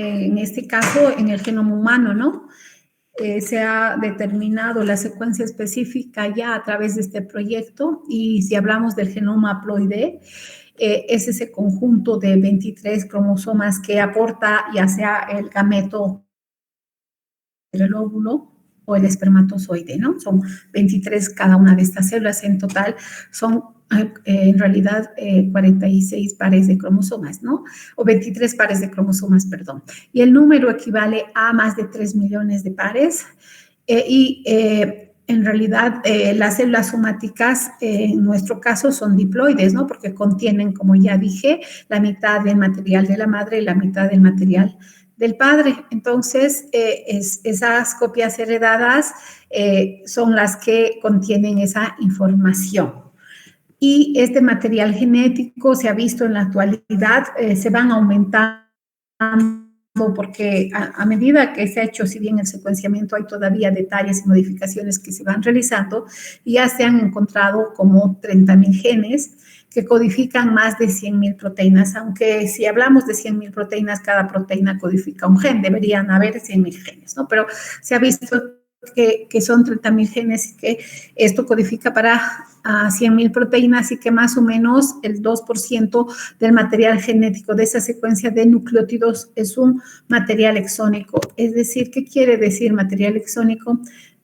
en este caso, en el genoma humano, ¿no? Se ha determinado la secuencia específica ya a través de este proyecto, y si hablamos del genoma haploide, es ese conjunto de 23 cromosomas que aporta ya sea el gameto, el óvulo o el espermatozoide, ¿no? Son 23 cada una de estas células. En total son en realidad 46 pares de cromosomas, ¿no? O 23 pares de cromosomas, perdón. Y el número equivale a más de 3 millones de pares. En realidad, las células somáticas, en nuestro caso, son diploides, ¿no? Porque contienen, como ya dije, la mitad del material de la madre y la mitad del material del padre. Entonces, esas copias heredadas son las que contienen esa información. Y este material genético se ha visto en la actualidad, se van aumentando porque a medida que se ha hecho, si bien el secuenciamiento, hay todavía detalles y modificaciones que se van realizando, y ya se han encontrado como 30.000 genes que codifican más de 100.000 proteínas, aunque si hablamos de 100.000 proteínas, cada proteína codifica un gen, deberían haber 100.000 genes, ¿no? Pero se ha visto que son 30.000 genes y que esto codifica para 100.000 proteínas, y que más o menos el 2% del material genético de esa secuencia de nucleótidos es un material exónico. Es decir, ¿qué quiere decir material exónico?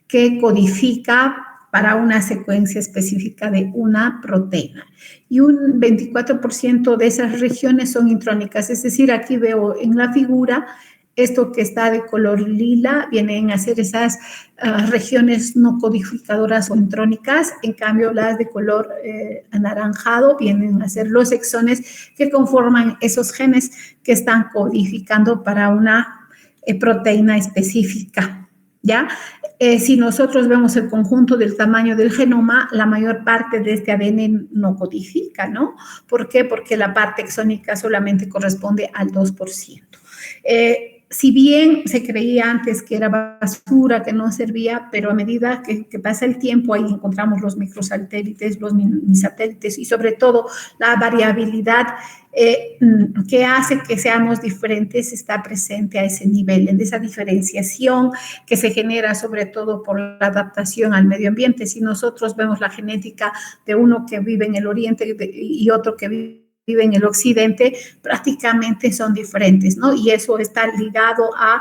Que codifica para una secuencia específica de una proteína. Y un 24% de esas regiones son intrónicas, es decir, aquí veo en la figura esto que está de color lila, vienen a ser esas regiones no codificadoras o intrónicas. En cambio, las de color anaranjado vienen a ser los exones que conforman esos genes que están codificando para una proteína específica, ¿ya? Si nosotros vemos el conjunto del tamaño del genoma, la mayor parte de este ADN no codifica, ¿no? ¿Por qué? Porque la parte exónica solamente corresponde al 2%. Si bien se creía antes que era basura, que no servía, pero a medida que pasa el tiempo, ahí encontramos los microsatélites, los minisatélites, y sobre todo la variabilidad que hace que seamos diferentes está presente a ese nivel, en esa diferenciación que se genera sobre todo por la adaptación al medio ambiente. Si nosotros vemos la genética de uno que vive en el oriente y otro que vive en el occidente, prácticamente son diferentes, ¿no? Y eso está ligado a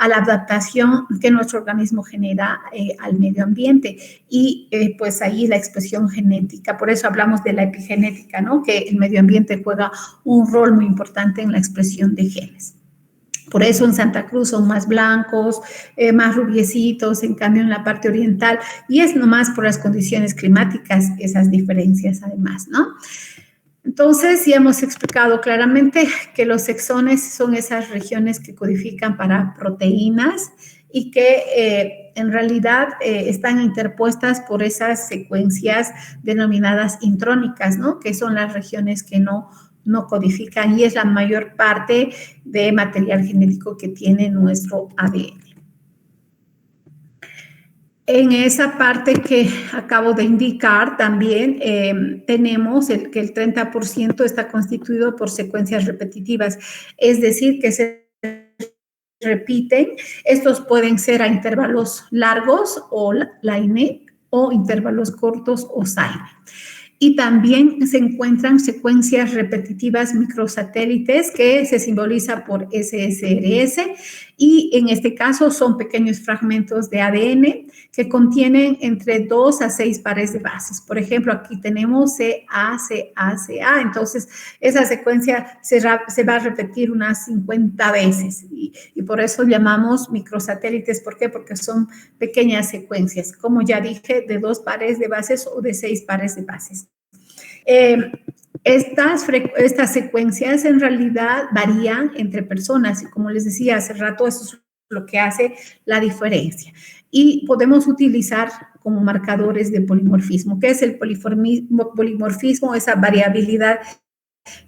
la adaptación que nuestro organismo genera al medio ambiente, y pues ahí la expresión genética. Por eso hablamos de la epigenética, ¿no? Que el medio ambiente juega un rol muy importante en la expresión de genes. Por eso en Santa Cruz son más blancos, más rubiecitos, en cambio en la parte oriental, y es nomás por las condiciones climáticas, esas diferencias además, ¿no? Entonces, ya hemos explicado claramente que los exones son esas regiones que codifican para proteínas y que en realidad están interpuestas por esas secuencias denominadas intrónicas, ¿no? Que son las regiones que no codifican, y es la mayor parte de material genético que tiene nuestro ADN. En esa parte que acabo de indicar también tenemos que el 30% está constituido por secuencias repetitivas, es decir, que se repiten. Estos pueden ser a intervalos largos o line, o intervalos cortos o sine. Y también se encuentran secuencias repetitivas microsatélites que se simboliza por SSRS, y en este caso son pequeños fragmentos de ADN que contienen entre 2 a 6 pares de bases. Por ejemplo, aquí tenemos CA. Entonces, esa secuencia se va a repetir unas 50 veces, y por eso llamamos microsatélites. ¿Por qué? Porque son pequeñas secuencias, como ya dije, de 2 pares de bases o de 6 pares de bases. Estas secuencias en realidad varían entre personas, y como les decía hace rato, eso es lo que hace la diferencia. Y podemos utilizar como marcadores de polimorfismo. ¿Qué es el polimorfismo? Esa variabilidad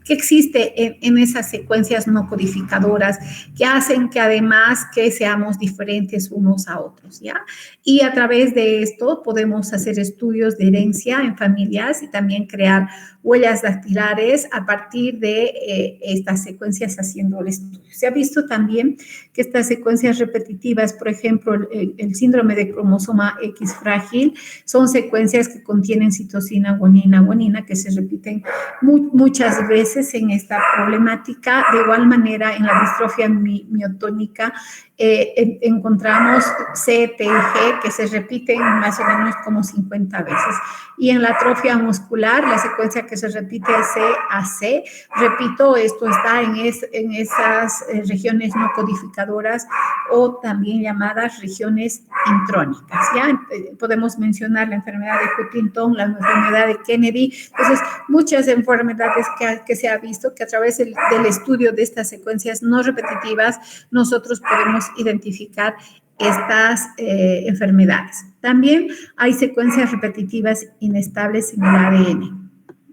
que existe en esas secuencias no codificadoras que hacen que además que seamos diferentes unos a otros, ¿ya? Y a través de esto podemos hacer estudios de herencia en familias y también crear huellas dactilares a partir de estas secuencias haciendo el estudio. Se ha visto también que estas secuencias repetitivas, por ejemplo, el síndrome de cromosoma X frágil, son secuencias que contienen citosina, guanina, que se repiten muchas veces en esta problemática. De igual manera, en la distrofia miotónica encontramos C, T y G que se repiten más o menos como 50 veces. Y en la atrofia muscular, la secuencia que se repite es C a C. Repito, esto está en esas regiones no codificadoras o también llamadas regiones intrónicas. ¿Ya? Podemos mencionar la enfermedad de Huntington, la enfermedad de Kennedy. Entonces, muchas enfermedades que se ha visto que a través del estudio de estas secuencias no repetitivas nosotros podemos identificar estas enfermedades. También hay secuencias repetitivas inestables en el ADN.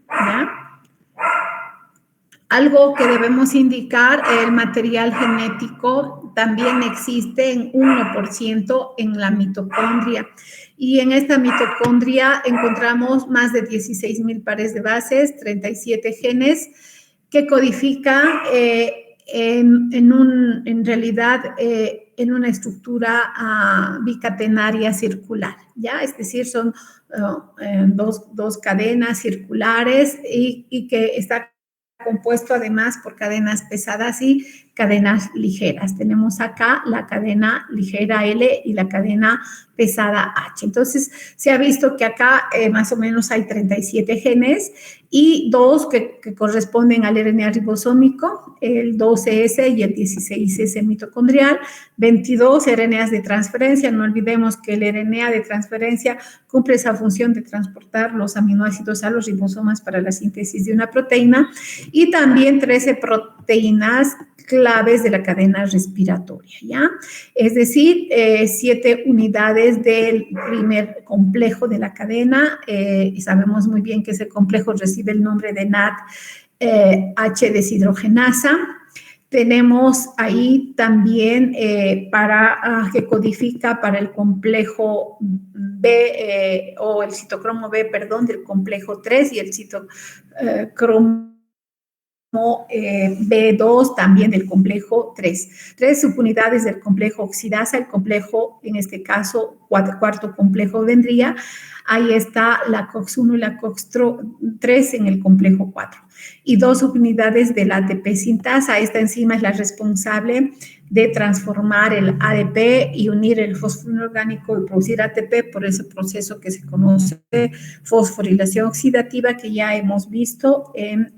¿Ya? Algo que debemos indicar, el material genético también existe en 1% en la mitocondria. Y en esta mitocondria encontramos más de 16,000 pares de bases, 37 genes que codifican en realidad en una estructura bicatenaria circular, ¿ya? Es decir, son dos cadenas circulares y que está compuesto además por cadenas pesadas y cadenas ligeras. Tenemos acá la cadena ligera L y la cadena pesada H. Entonces, se ha visto que acá más o menos hay 37 genes y dos que corresponden al RNA ribosómico, el 12S y el 16S mitocondrial, 22 RNAs de transferencia. No olvidemos que el RNA de transferencia cumple esa función de transportar los aminoácidos a los ribosomas para la síntesis de una proteína, y también 13 proteínas claves de la cadena respiratoria, ¿ya? Es decir, 7 unidades del primer complejo de la cadena, y sabemos muy bien que ese complejo recibe el nombre de NAD H deshidrogenasa. Tenemos ahí también que codifica para el complejo B, o el citocromo B, perdón, del complejo 3 y el citocromo B2 también del complejo 3. 3 subunidades del complejo oxidasa, el complejo, en este caso, cuarto complejo vendría. Ahí está la COX-1 y la COX-3 en el complejo 4. Y 2 subunidades del ATP sintasa. Esta enzima es la responsable de transformar el ADP y unir el fósforo inorgánico y producir ATP por ese proceso que se conoce fosforilación oxidativa, que ya hemos visto en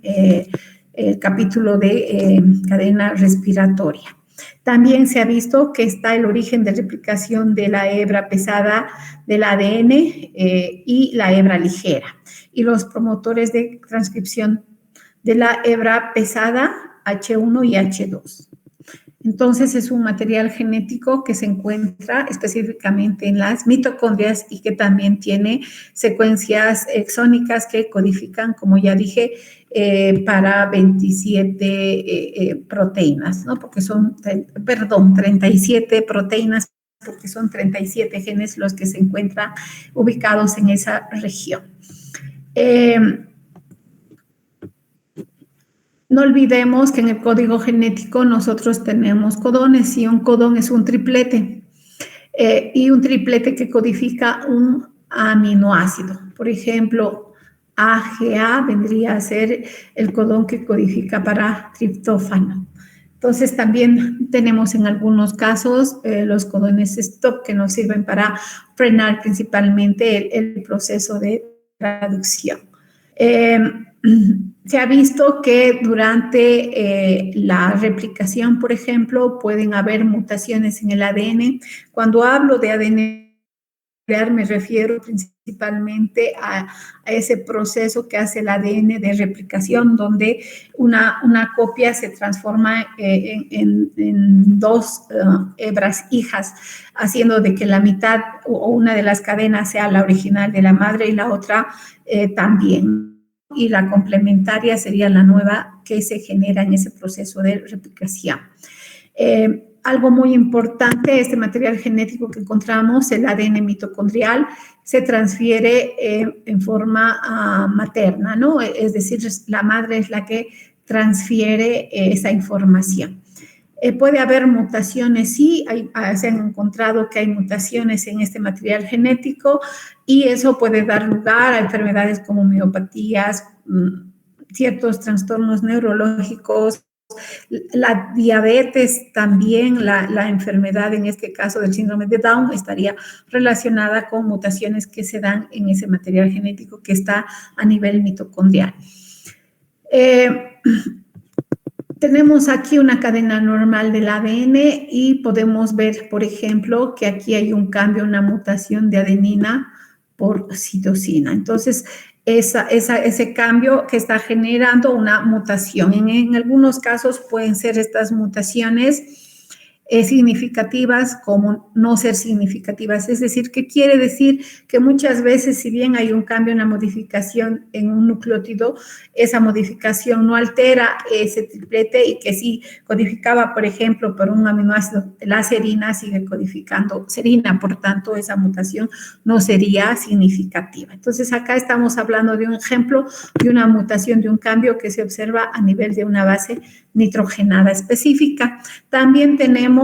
el capítulo de cadena respiratoria. También se ha visto que está el origen de replicación de la hebra pesada del ADN y la hebra ligera, y los promotores de transcripción de la hebra pesada H1 y H2. Entonces, es un material genético que se encuentra específicamente en las mitocondrias y que también tiene secuencias exónicas que codifican, como ya dije, para 27 proteínas, ¿no? Porque son, 37 proteínas, porque son 37 genes los que se encuentran ubicados en esa región. No olvidemos que en el código genético nosotros tenemos codones, y un codón es un triplete, y un triplete que codifica un aminoácido. Por ejemplo, AGA vendría a ser el codón que codifica para triptófano. Entonces, también tenemos en algunos casos los codones stop que nos sirven para frenar principalmente el proceso de traducción. Se ha visto que durante la replicación, por ejemplo, pueden haber mutaciones en el ADN. Cuando hablo de ADN, me refiero principalmente a ese proceso que hace el ADN de replicación, donde una copia se transforma en dos hebras hijas, haciendo de que la mitad o una de las cadenas sea la original de la madre y la otra también. y la complementaria sería la nueva que se genera en ese proceso de replicación. Algo muy importante, este material genético que encontramos, el ADN mitocondrial, se transfiere en forma materna, ¿no? Es decir, la madre es la que transfiere esa información. Puede haber mutaciones, sí, se han encontrado que hay mutaciones en este material genético y eso puede dar lugar a enfermedades como miopatías, ciertos trastornos neurológicos, la diabetes también, la enfermedad en este caso del síndrome de Down estaría relacionada con mutaciones que se dan en ese material genético que está a nivel mitocondrial. Tenemos aquí una cadena normal del ADN y podemos ver, por ejemplo, que aquí hay un cambio, una mutación de adenina por citosina. Entonces, ese cambio que está generando una mutación. En algunos casos pueden ser estas mutaciones significativas como no ser significativas. Es decir, ¿qué quiere decir? Que muchas veces, si bien hay un cambio, una modificación en un nucleótido, esa modificación no altera ese triplete y que si codificaba, por ejemplo, por un aminoácido, la serina sigue codificando serina, por tanto, esa mutación no sería significativa. Entonces, acá estamos hablando de un ejemplo de una mutación, de un cambio que se observa a nivel de una base nitrogenada específica. También tenemos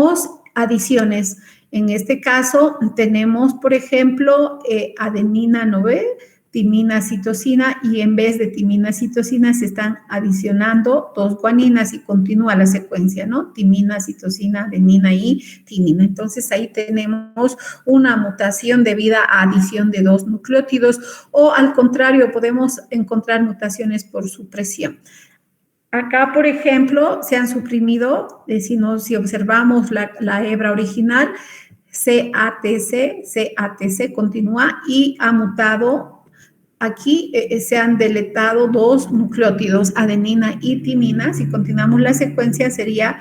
adiciones. En este caso tenemos, por ejemplo, adenina 9, timina, citosina, y en vez de timina, citosina se están adicionando dos guaninas y continúa la secuencia, ¿no? Timina, citosina, adenina y timina. Entonces ahí tenemos una mutación debida a adición de dos nucleótidos o al contrario podemos encontrar mutaciones por supresión. Acá, por ejemplo, se han suprimido, si observamos la hebra original, CATC continúa y ha mutado. Aquí se han deletado dos nucleótidos, adenina y timina. Si continuamos la secuencia, sería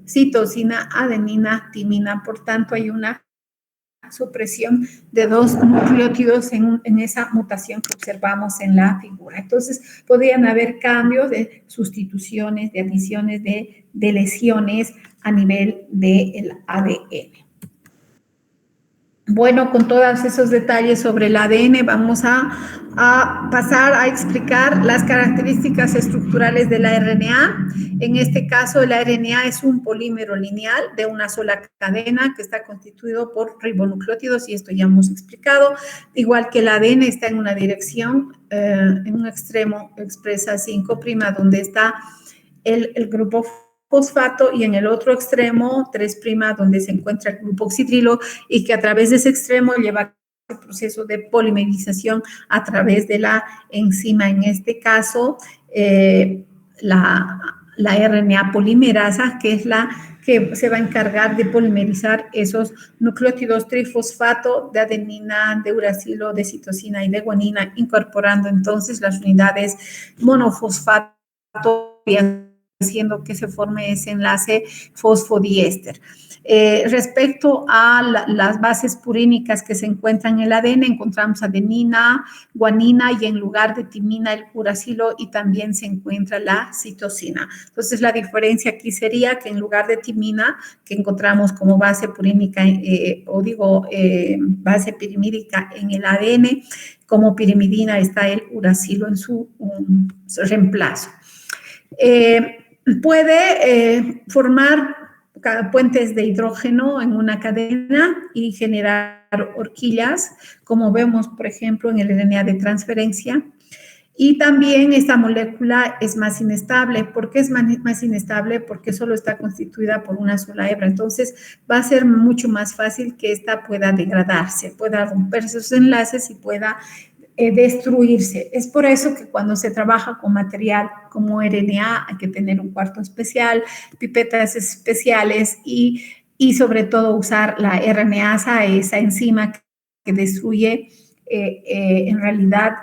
citosina, adenina, timina. Por tanto, hay una supresión de dos nucleótidos en esa mutación que observamos en la figura. Entonces, podrían haber cambios de sustituciones, de adiciones, de lesiones a nivel del ADN. Bueno, con todos esos detalles sobre el ADN, vamos a pasar a explicar las características estructurales de la RNA. En este caso, el RNA es un polímero lineal de una sola cadena que está constituido por ribonucleótidos, y esto ya hemos explicado. Igual que el ADN está en una dirección, en un extremo expresa 5', donde está el grupo fosfato, y en el otro extremo 3', donde se encuentra el grupo oxidrilo, y que a través de ese extremo lleva el proceso de polimerización a través de la enzima, en este caso la RNA polimerasa, que es la que se va a encargar de polimerizar esos nucleótidos trifosfato de adenina, de uracilo, de citosina y de guanina, incorporando entonces las unidades monofosfato, haciendo que se forme ese enlace fosfodiéster. Respecto a las bases purínicas que se encuentran en el ADN, encontramos adenina, guanina, y en lugar de timina el uracilo, y también se encuentra la citosina. Entonces, la diferencia aquí sería que en lugar de timina, que encontramos como base purínica, base pirimídica en el ADN, como pirimidina está el uracilo en su reemplazo. Puede formar puentes de hidrógeno en una cadena y generar horquillas, como vemos, por ejemplo, en el RNA de transferencia. Y también esta molécula es más inestable. ¿Por qué es más inestable? Porque solo está constituida por una sola hebra. Entonces, va a ser mucho más fácil que esta pueda degradarse, pueda romper sus enlaces y pueda destruirse. Es por eso que cuando se trabaja con material como RNA hay que tener un cuarto especial, pipetas especiales y sobre todo usar la RNasa, esa enzima que destruye en realidad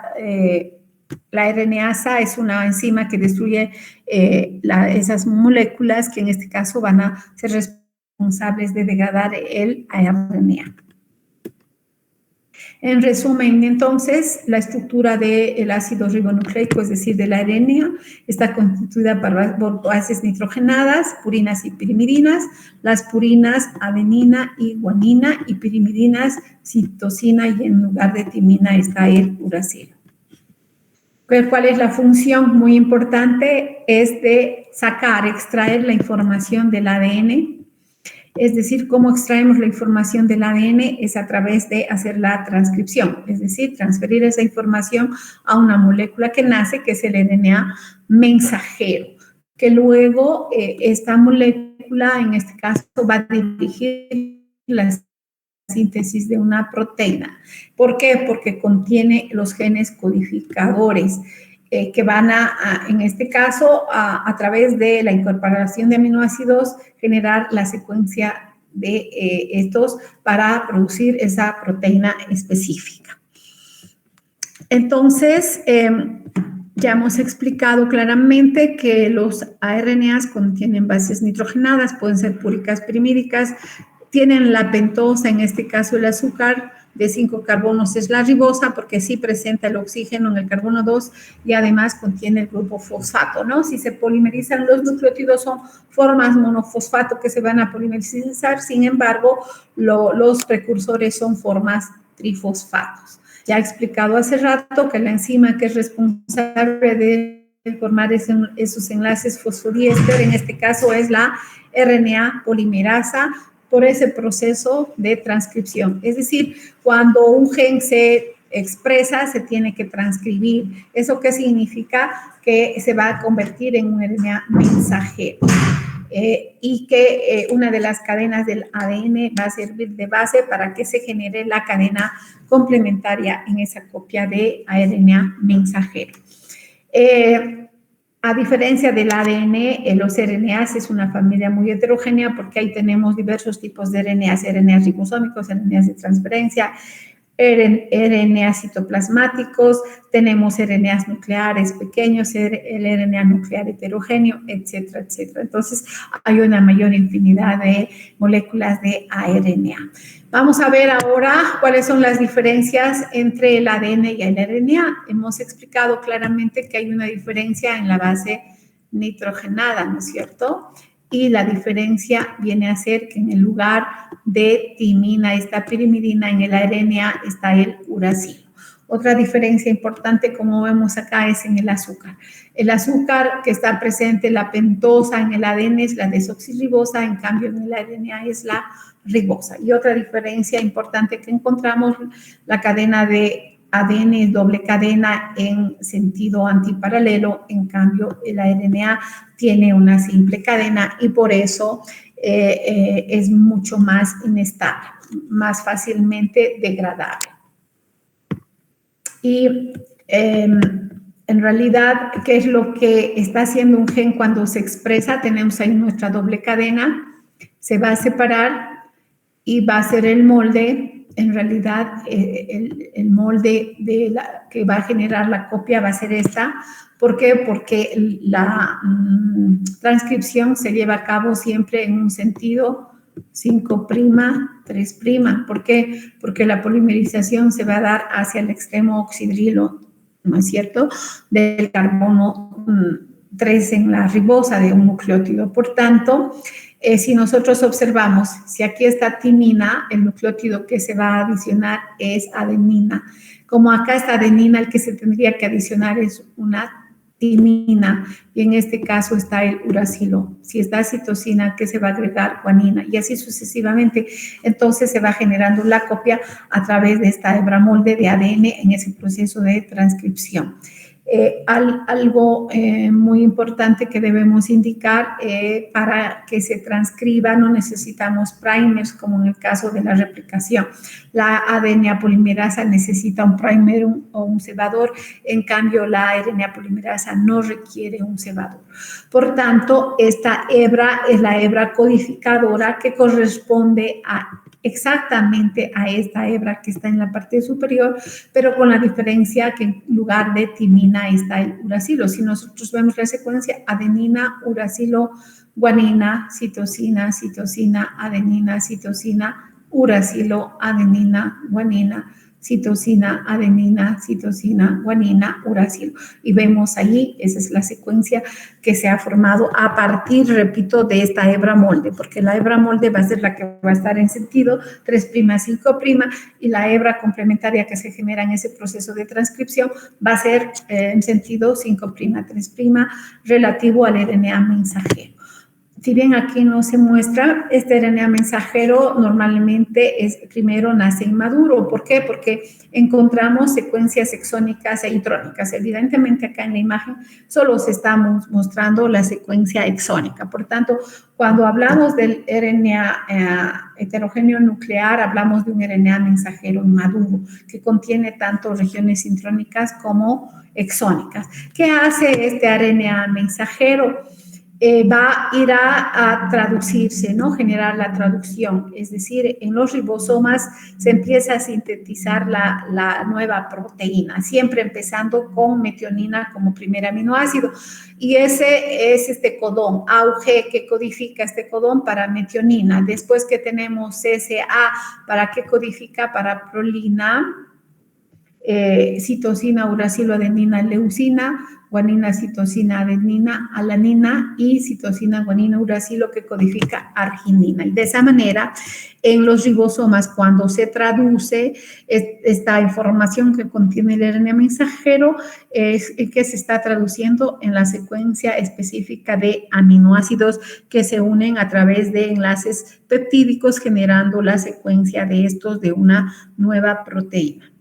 la RNasa es una enzima que destruye esas moléculas que en este caso van a ser responsables de degradar el RNA. En resumen, entonces, la estructura del ácido ribonucleico, es decir, de la RNA, está constituida por bases nitrogenadas, purinas y pirimidinas. Las purinas, adenina y guanina, y pirimidinas, citosina, y en lugar de timina está el uracilo. ¿Cuál es la función? Muy importante, es de extraer la información del ADN. Es decir, cómo extraemos la información del ADN es a través de hacer la transcripción, es decir, transferir esa información a una molécula que nace, que es el RNA mensajero, que luego esta molécula, en este caso, va a dirigir la síntesis de una proteína. ¿Por qué? Porque contiene los genes codificadores que van en este caso, a través de la incorporación de aminoácidos, generar la secuencia de estos para producir esa proteína específica. Entonces, ya hemos explicado claramente que los ARNAs contienen bases nitrogenadas, pueden ser púricas, pirimídicas, tienen la pentosa, en este caso el azúcar de 5 carbonos es la ribosa, porque sí presenta el oxígeno en el carbono 2 y además contiene el grupo fosfato, ¿no? Si se polimerizan los nucleótidos son formas monofosfato que se van a polimerizar, sin embargo, los precursores son formas trifosfatos. Ya he explicado hace rato que la enzima que es responsable de formar esos enlaces fosfodiéster, en este caso es la RNA polimerasa, por ese proceso de transcripción. Es decir, cuando un gen se expresa, se tiene que transcribir. ¿Eso qué significa? Que se va a convertir en un RNA mensajero. Y que una de las cadenas del ADN va a servir de base para que se genere la cadena complementaria en esa copia de RNA mensajero. A diferencia del ADN, los RNAs es una familia muy heterogénea porque ahí tenemos diversos tipos de RNAs, RNAs ribosómicos, RNAs de transferencia, RNAs citoplasmáticos, tenemos RNAs nucleares pequeños, el RNA nuclear heterogéneo, etcétera, etcétera. Entonces, hay una mayor infinidad de moléculas de ARNA. Vamos a ver ahora cuáles son las diferencias entre el ADN y el RNA. Hemos explicado claramente que hay una diferencia en la base nitrogenada, ¿no es cierto? Y la diferencia viene a ser que en el lugar de timina está pirimidina, en el RNA está el uracilo. Otra diferencia importante, como vemos acá, es en el azúcar. El azúcar que está presente, la pentosa en el ADN es la desoxirribosa, en cambio en el RNA es la ribosa. Y otra diferencia importante que encontramos, la cadena de ADN es doble cadena en sentido antiparalelo, en cambio el RNA tiene una simple cadena y por eso es mucho más inestable, más fácilmente degradable. Y en realidad, ¿qué es lo que está haciendo un gen cuando se expresa? Tenemos ahí nuestra doble cadena, se va a separar y va a ser el molde. En realidad, el molde que va a generar la copia va a ser esta. ¿Por qué? Porque la transcripción se lleva a cabo siempre en un sentido 5', 3'. ¿Por qué? Porque la polimerización se va a dar hacia el extremo oxidrilo, ¿no es cierto?, del carbono 3 en la ribosa de un nucleótido. Por tanto, si nosotros observamos, si aquí está timina, el nucleótido que se va a adicionar es adenina. Como acá está adenina, el que se tendría que adicionar es una timina, y en este caso está el uracilo. Si está citosina, ¿qué se va a agregar? Guanina, y así sucesivamente. Entonces se va generando la copia a través de esta hebra molde de ADN en ese proceso de transcripción. Algo muy importante que debemos indicar, para que se transcriba no necesitamos primers como en el caso de la replicación. La ADN polimerasa necesita un primer o un cebador, en cambio la RNA polimerasa no requiere un cebador. Por tanto, esta hebra es la hebra codificadora que corresponde exactamente a esta hebra que está en la parte superior, pero con la diferencia que en lugar de timina está el uracilo. Si nosotros vemos la secuencia adenina, uracilo, guanina, citosina, citosina, adenina, citosina, uracilo, adenina, guanina, citosina, adenina, citosina, guanina, uracilo. Y vemos allí, esa es la secuencia que se ha formado a partir, repito, de esta hebra molde, porque la hebra molde va a ser la que va a estar en sentido 3', 5', y la hebra complementaria que se genera en ese proceso de transcripción va a ser en sentido 5', 3', relativo al RNA mensajero. Si bien aquí no se muestra, este RNA mensajero normalmente primero nace inmaduro. ¿Por qué? Porque encontramos secuencias exónicas e intrónicas. Evidentemente acá en la imagen solo se está mostrando la secuencia exónica. Por tanto, cuando hablamos del RNA heterogéneo nuclear, hablamos de un RNA mensajero inmaduro que contiene tanto regiones intrónicas como exónicas. ¿Qué hace este RNA mensajero? Va a ir a traducirse, ¿no? Generar la traducción. Es decir, en los ribosomas se empieza a sintetizar la nueva proteína, siempre empezando con metionina como primer aminoácido. Y ese es este codón, AUG, que codifica este codón para metionina. Después que tenemos CSA, ¿para qué codifica? Para prolina, citosina, uracilo, adenina, leucina, guanina, citosina, adenina, alanina y citosina, guanina, uracilo que codifica arginina. Y de esa manera, en los ribosomas, cuando se traduce esta información que contiene el RNA mensajero, es que se está traduciendo en la secuencia específica de aminoácidos que se unen a través de enlaces peptídicos, generando la secuencia de estos de una nueva proteína.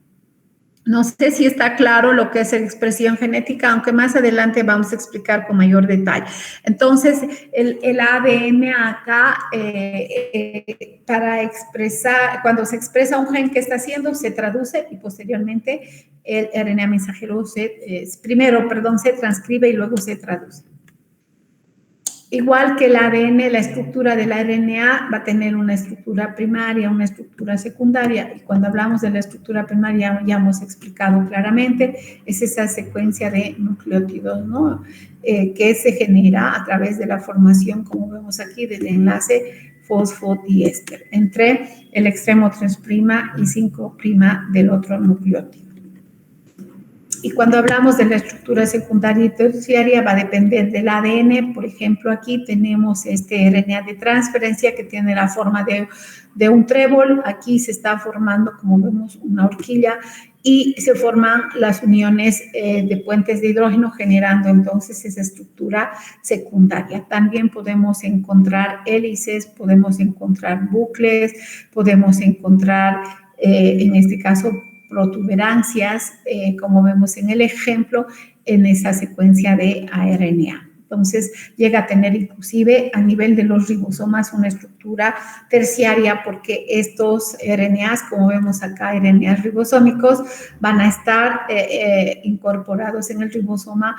No sé si está claro lo que es expresión genética, aunque más adelante vamos a explicar con mayor detalle. Entonces, el ADN acá, para expresar, cuando se expresa un gen que está haciendo, se traduce y posteriormente el RNA mensajero primero se transcribe y luego se traduce. Igual que el ADN, la estructura del RNA va a tener una estructura primaria, una estructura secundaria. Y cuando hablamos de la estructura primaria, ya hemos explicado claramente, es esa secuencia de nucleótidos, ¿no? Que se genera a través de la formación, como vemos aquí, del enlace fosfodiéster entre el extremo 3' y 5' del otro nucleótido. Y cuando hablamos de la estructura secundaria y terciaria va a depender del ADN. Por ejemplo, aquí tenemos este RNA de transferencia que tiene la forma de un trébol. Aquí se está formando, como vemos, una horquilla y se forman las uniones de puentes de hidrógeno generando entonces esa estructura secundaria. También podemos encontrar hélices, podemos encontrar bucles, podemos encontrar, en este caso, protuberancias, como vemos en el ejemplo, en esa secuencia de RNA. Entonces, llega a tener inclusive a nivel de los ribosomas una estructura terciaria porque estos RNAs, como vemos acá, RNAs ribosómicos, van a estar incorporados en el ribosoma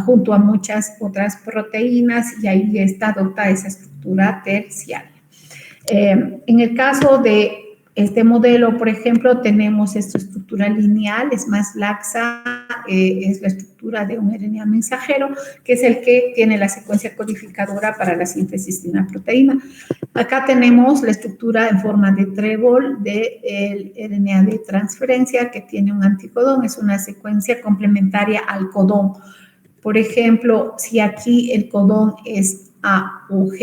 junto a muchas otras proteínas y ahí adopta esa estructura terciaria. En el caso de este modelo, por ejemplo, tenemos esta estructura lineal, es más laxa, es la estructura de un RNA mensajero, que es el que tiene la secuencia codificadora para la síntesis de una proteína. Acá tenemos la estructura en forma de trébol del RNA de transferencia que tiene un anticodón, es una secuencia complementaria al codón. Por ejemplo, si aquí el codón es AUG,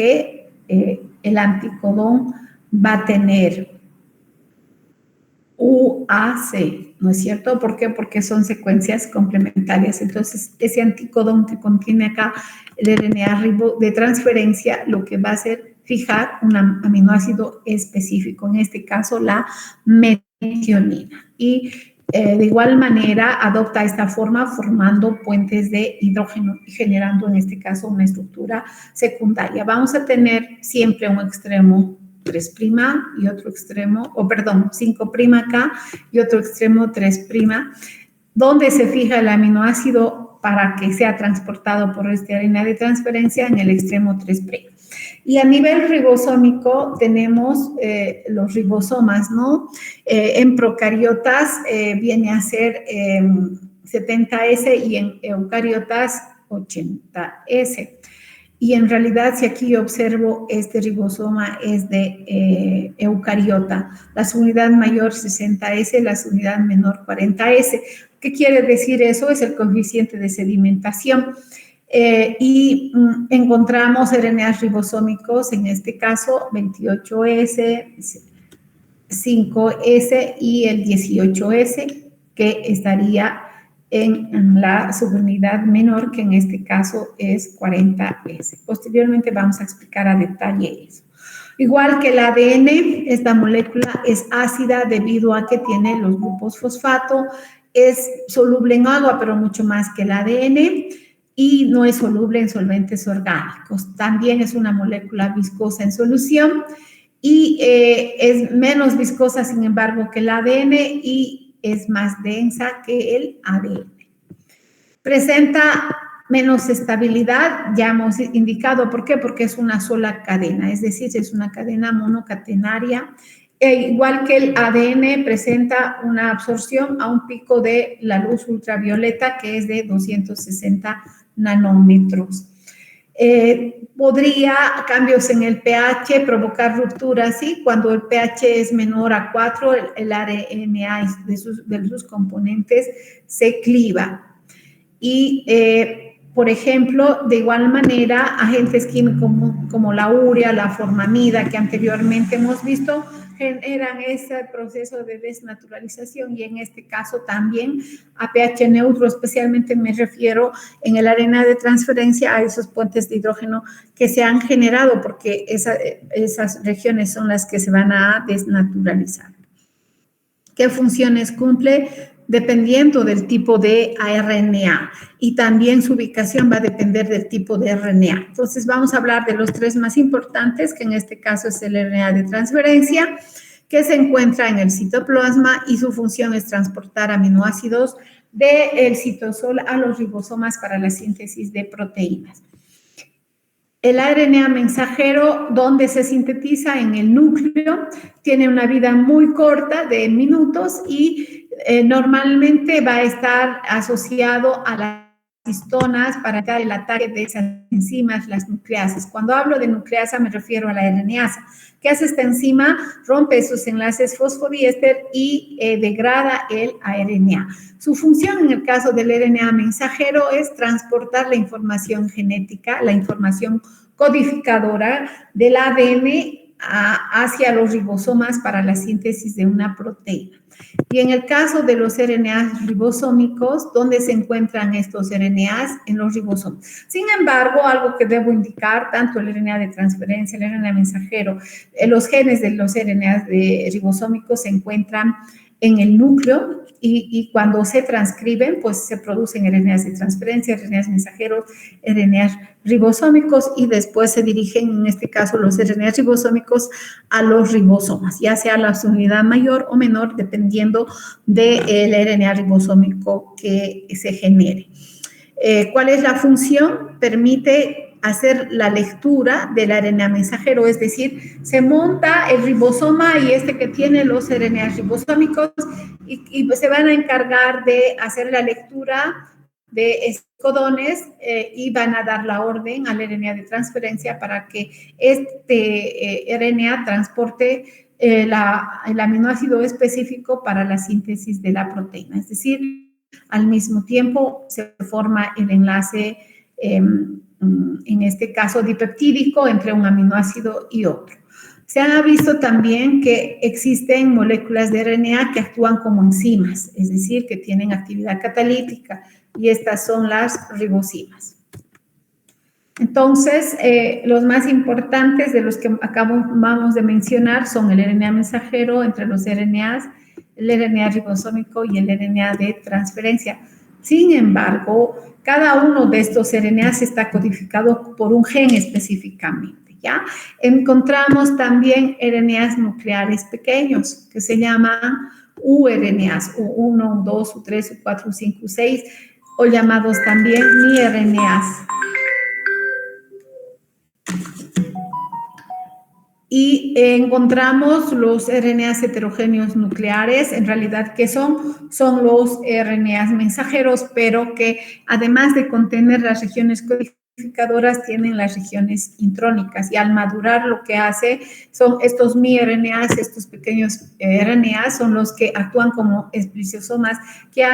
el anticodón va a tener UAC, ¿no es cierto? ¿Por qué? Porque son secuencias complementarias. Entonces, ese anticodón que contiene acá el RNA de transferencia, lo que va a hacer fijar un aminoácido específico, en este caso la metionina. Y de igual manera adopta esta forma formando puentes de hidrógeno y generando en este caso una estructura secundaria. Vamos a tener siempre un extremo 3' y otro extremo, 5' acá y otro extremo 3', donde se fija el aminoácido para que sea transportado por este RNA de transferencia en el extremo 3'. Y a nivel ribosómico tenemos los ribosomas, ¿no? En procariotas viene a ser 70S y en eucariotas 80S. Y en realidad, si aquí yo observo, este ribosoma es de eucariota. La subunidad mayor 60S, la subunidad menor 40S. ¿Qué quiere decir eso? Es el coeficiente de sedimentación. Encontramos RNAs ribosómicos, en este caso 28S, 5S y el 18S, que estaría en la subunidad menor, que en este caso es 40S. Posteriormente vamos a explicar a detalle eso. Igual que el ADN, esta molécula es ácida debido a que tiene los grupos fosfato, es soluble en agua, pero mucho más que el ADN, y no es soluble en solventes orgánicos. También es una molécula viscosa en solución y es menos viscosa, sin embargo, que el ADN y es más densa que el ADN. Presenta menos estabilidad, ya hemos indicado por qué, porque es una sola cadena, es decir, es una cadena monocatenaria. Igual que el ADN, presenta una absorción a un pico de la luz ultravioleta que es de 260 nanómetros. Podría cambios en el pH provocar rupturas, ¿sí? Cuando el pH es menor a 4, el RNA de sus componentes se cliva. Y, por ejemplo, de igual manera, agentes químicos como la urea, la formamida, que anteriormente hemos visto, generan ese proceso de desnaturalización y en este caso también a pH neutro, especialmente me refiero en el RNA de transferencia a esos puentes de hidrógeno que se han generado porque esas regiones son las que se van a desnaturalizar. ¿Qué funciones cumple? Dependiendo del tipo de RNA y también su ubicación va a depender del tipo de RNA. Entonces vamos a hablar de los tres más importantes, que en este caso es el RNA de transferencia, que se encuentra en el citoplasma y su función es transportar aminoácidos del citosol a los ribosomas para la síntesis de proteínas. El RNA mensajero, donde se sintetiza en el núcleo, tiene una vida muy corta de minutos y normalmente va a estar asociado a las histonas para evitar el ataque de esas enzimas, las nucleasas. Cuando hablo de nucleasa me refiero a la RNasa. ¿Qué hace esta enzima? Rompe esos enlaces fosfodiéster y degrada el RNA. Su función en el caso del RNA mensajero es transportar la información genética, la información codificadora del ADN hacia los ribosomas para la síntesis de una proteína. Y en el caso de los RNAs ribosómicos, ¿dónde se encuentran estos RNAs? En los ribosomas. Sin embargo, algo que debo indicar, tanto el RNA de transferencia, el RNA mensajero, los genes de los RNAs ribosómicos se encuentran en el núcleo y cuando se transcriben, pues se producen RNAs de transferencia, RNAs mensajeros, RNAs ribosómicos y después se dirigen, en este caso, los RNAs ribosómicos a los ribosomas, ya sea la unidad mayor o menor, dependiendo del RNA ribosómico que se genere. ¿Cuál es la función? Permite hacer la lectura del RNA mensajero, es decir, se monta el ribosoma y este que tiene los RNAs ribosómicos y se van a encargar de hacer la lectura de estos codones y van a dar la orden al RNA de transferencia para que este RNA transporte el aminoácido específico para la síntesis de la proteína, es decir, al mismo tiempo se forma el enlace en este caso dipeptídico entre un aminoácido y otro. Se ha visto también que existen moléculas de RNA que actúan como enzimas, es decir, que tienen actividad catalítica y estas son las ribosinas. Entonces, los más importantes de los que acabamos de mencionar son el RNA mensajero entre los RNAs, el RNA ribosómico y el RNA de transferencia. Sin embargo, cada uno de estos RNAs está codificado por un gen específicamente, ¿ya? Encontramos también RNAs nucleares pequeños que se llaman uRNAs, U1, U2, U3, U4, U5, U6, o llamados también miRNAs. Y encontramos los RNAs heterogéneos nucleares, en realidad, ¿qué son? Son los RNAs mensajeros, pero que además de contener las regiones codificadas codificadoras tienen las regiones intrónicas y al madurar lo que hace son estos miRNAs, estos pequeños RNAs son los que actúan como esplisiosomas que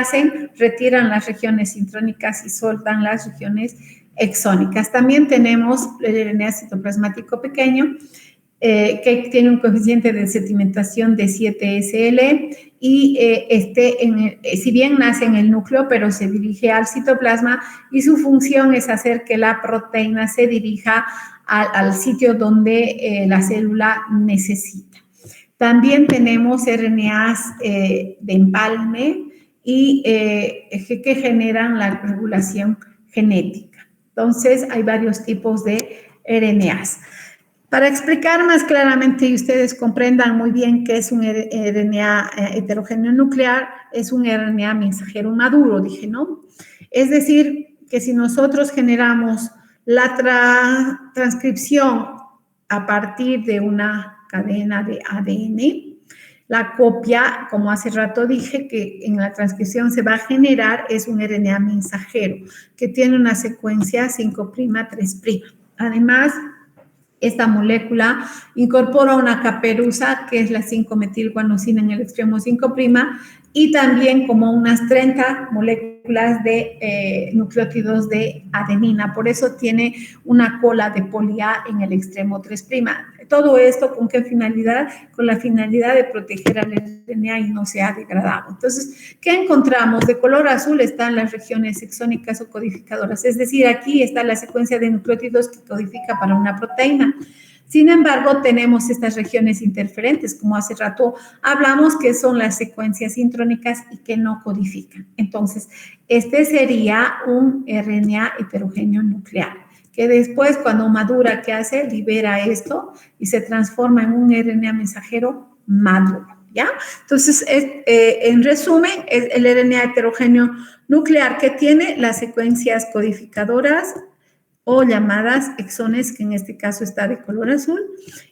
retiran las regiones intrónicas y soltan las regiones exónicas. También tenemos el RNA citoplasmático pequeño, que tiene un coeficiente de sedimentación de 7SL y si bien nace en el núcleo, pero se dirige al citoplasma y su función es hacer que la proteína se dirija al sitio donde la célula necesita. También tenemos RNAs de empalme y que generan la regulación genética. Entonces, hay varios tipos de RNAs. Para explicar más claramente y ustedes comprendan muy bien qué es un RNA heterogéneo nuclear, es un RNA mensajero maduro, dije, ¿no? Es decir, que si nosotros generamos la transcripción a partir de una cadena de ADN, la copia, como hace rato dije, que en la transcripción se va a generar, es un RNA mensajero, que tiene una secuencia 5', 3'. Además, esta molécula incorpora una caperuza, que es la 5-metilguanosina en el extremo 5', y también como unas 30 moléculas de nucleótidos de adenina. Por eso tiene una cola de poli-A en el extremo 3'. Todo esto, ¿con qué finalidad? Con la finalidad de proteger al RNA y no sea degradado. Entonces, ¿qué encontramos? De color azul están las regiones exónicas o codificadoras. Es decir, aquí está la secuencia de nucleótidos que codifica para una proteína. Sin embargo, tenemos estas regiones interferentes, como hace rato hablamos, que son las secuencias intrónicas y que no codifican. Entonces, este sería un RNA heterogéneo nuclear, que después, cuando madura, ¿qué hace? Libera esto y se transforma en un RNA mensajero maduro, ¿ya? Entonces, en resumen, es el RNA heterogéneo nuclear que tiene las secuencias codificadoras o llamadas exones, que en este caso está de color azul,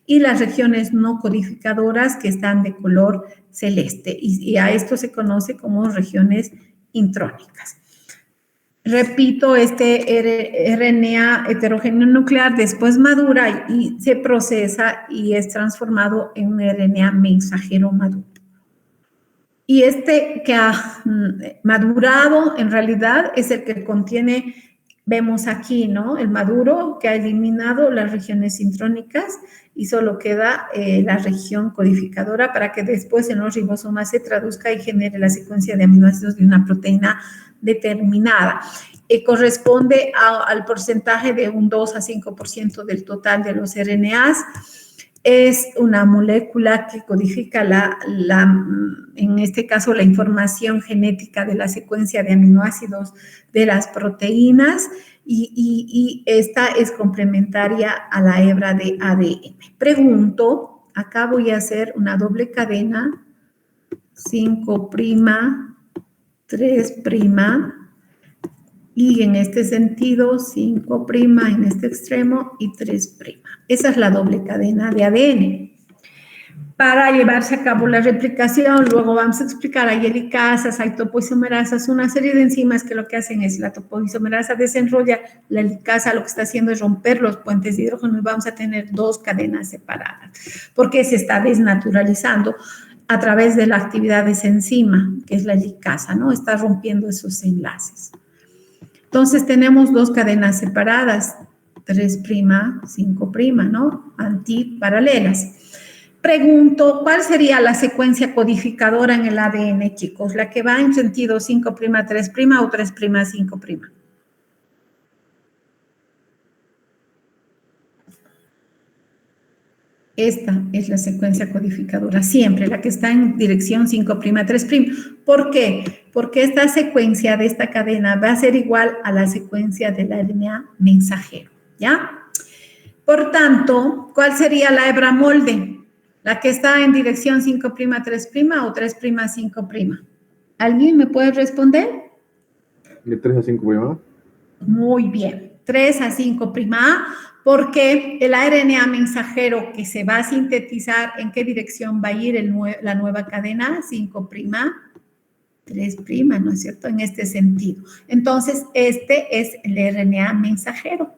y las regiones no codificadoras que están de color celeste, y a esto se conoce como regiones intrónicas. Repito, este RNA heterogéneo nuclear después madura y se procesa y es transformado en un RNA mensajero maduro. Y este que ha madurado en realidad es el que contiene, vemos aquí, ¿no? El maduro que ha eliminado las regiones intrónicas y solo queda la región codificadora para que después en los ribosomas se traduzca y genere la secuencia de aminoácidos de una proteína determinada. Corresponde al porcentaje de un 2 a 5% del total de los RNAs. Es una molécula que codifica en este caso, la información genética de la secuencia de aminoácidos de las proteínas y esta es complementaria a la hebra de ADN. Pregunto, acá voy a hacer una doble cadena, 5', 3', y en este sentido 5' en este extremo y 3'. Esa es la doble cadena de ADN. Para llevarse a cabo la replicación, luego vamos a explicar, hay helicasas, hay topoisomerasas, una serie de enzimas que lo que hacen es la topoisomerasa desenrolla, la helicasa lo que está haciendo es romper los puentes de hidrógeno y vamos a tener dos cadenas separadas, porque se está desnaturalizando a través de la actividad de esa enzima, que es la helicasa, ¿no? Está rompiendo esos enlaces. Entonces, tenemos dos cadenas separadas, 3', 5', ¿no? Antiparalelas. Pregunto, ¿cuál sería la secuencia codificadora en el ADN, chicos? ¿La que va en sentido 5', 3' o 3', 5'? Esta es la secuencia codificadora, siempre la que está en dirección 5', 3'. ¿Por qué? Porque esta secuencia de esta cadena va a ser igual a la secuencia del RNA mensajero, ¿ya? Por tanto, ¿cuál sería la hebra molde? ¿La que está en dirección 5', 3' o 3', 5'? ¿Alguien me puede responder? De 3 a 5'. Muy bien, 3 a 5', porque el RNA mensajero que se va a sintetizar, ¿en qué dirección va a ir la nueva cadena? 5', 3', ¿no es cierto? En este sentido. Entonces, este es el RNA mensajero,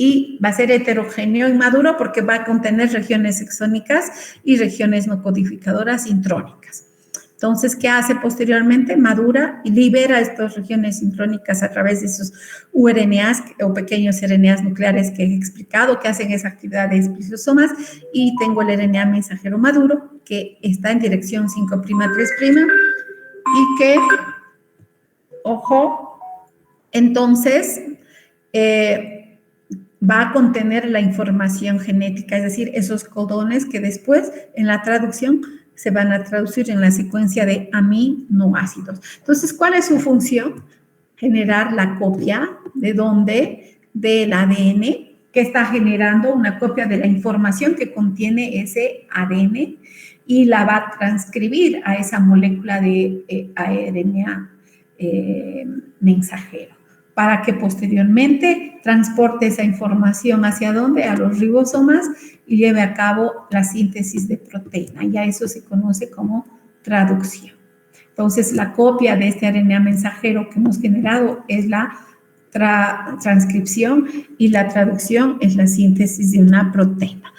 y va a ser heterogéneo y maduro porque va a contener regiones exónicas y regiones no codificadoras intrónicas. Entonces, ¿qué hace posteriormente? Madura y libera estas regiones intrónicas a través de sus uRNAs o pequeños RNAs nucleares que he explicado, que hacen esa actividad de splisosomas, y tengo el RNA mensajero maduro, que está en dirección 5'3' y que, ojo, entonces, va a contener la información genética, es decir, esos codones que después en la traducción se van a traducir en la secuencia de aminoácidos. Entonces, ¿cuál es su función? Generar la copia de dónde, del ADN, que está generando una copia de la información que contiene ese ADN y la va a transcribir a esa molécula de RNA mensajero, para que posteriormente transporte esa información hacia dónde, a los ribosomas, y lleve a cabo la síntesis de proteína. Ya eso se conoce como traducción. Entonces, la copia de este RNA mensajero que hemos generado es la transcripción y la traducción es la síntesis de una proteína.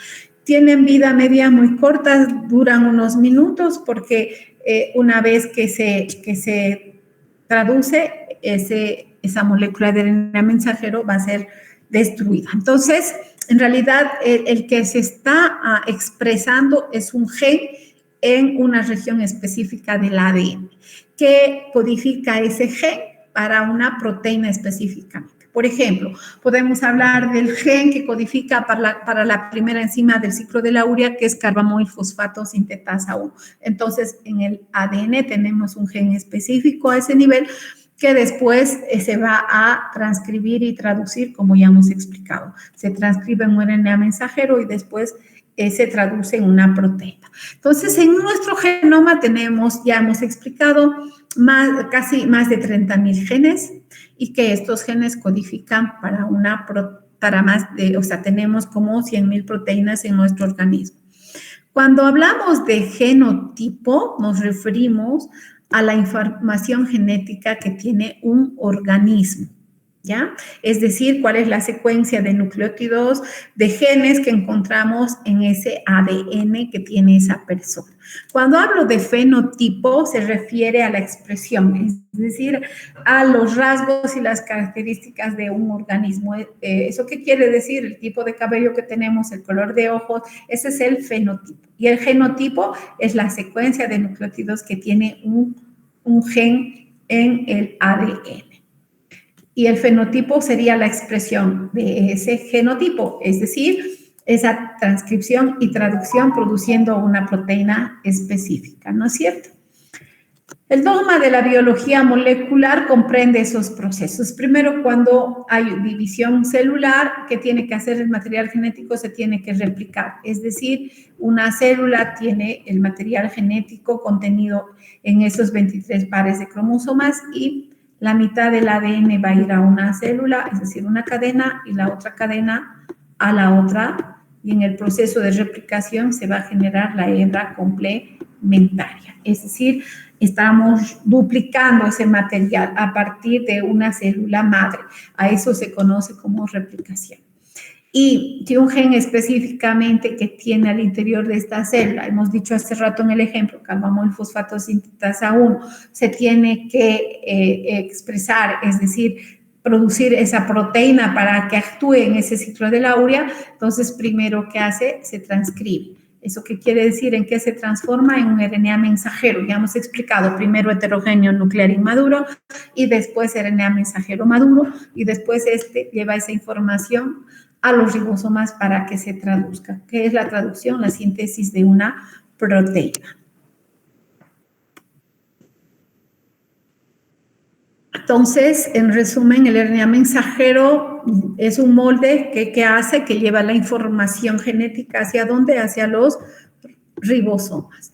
Tienen vida media muy corta, duran unos minutos porque una vez que se traduce, esa molécula de RNA mensajero va a ser destruida. Entonces, en realidad, el que se está expresando es un gen en una región específica del ADN que codifica ese gen para una proteína específicamente. Por ejemplo, podemos hablar del gen que codifica para la primera enzima del ciclo de la urea, que es carbamoil fosfato sintetasa 1. Entonces, en el ADN tenemos un gen específico a ese nivel que después se va a transcribir y traducir, como ya hemos explicado. Se transcribe en un RNA mensajero y después se traduce en una proteína. Entonces, en nuestro genoma tenemos, ya hemos explicado, casi más de 30,000 genes, y que estos genes codifican para más de, o sea, tenemos como 100,000 proteínas en nuestro organismo. Cuando hablamos de genotipo, nos referimos a la información genética que tiene un organismo, ¿ya? Es decir, cuál es la secuencia de nucleótidos, de genes que encontramos en ese ADN que tiene esa persona. Cuando hablo de fenotipo, se refiere a la expresión, es decir, a los rasgos y las características de un organismo. ¿Eso qué quiere decir? El tipo de cabello que tenemos, el color de ojos, ese es el fenotipo. Y el genotipo es la secuencia de nucleótidos que tiene un gen en el ADN. Y el fenotipo sería la expresión de ese genotipo, es decir, esa transcripción y traducción produciendo una proteína específica, ¿no es cierto? El dogma de la biología molecular comprende esos procesos. Primero, cuando hay división celular, ¿qué tiene que hacer el material genético? Se tiene que replicar. Es decir, una célula tiene el material genético contenido en esos 23 pares de cromosomas y la mitad del ADN va a ir a una célula, es decir, una cadena, y la otra cadena a la otra. Y en el proceso de replicación se va a generar la hebra complementaria. Es decir, estamos duplicando ese material a partir de una célula madre. A eso se conoce como replicación. Y si un gen específicamente que tiene al interior de esta célula, hemos dicho hace rato en el ejemplo, carbamoil fosfato sintetasa 1, se tiene que expresar, es decir, producir esa proteína para que actúe en ese ciclo de la urea, entonces primero que hace, se transcribe. ¿Eso qué quiere decir? ¿En qué se transforma? En un RNA mensajero. Ya hemos explicado, primero heterogéneo nuclear inmaduro y después RNA mensajero maduro, y después lleva esa información a los ribosomas para que se traduzca. ¿Qué es la traducción? La síntesis de una proteína. Entonces, en resumen, el RNA mensajero es un molde que hace, que lleva la información genética ¿hacia dónde? Hacia los ribosomas.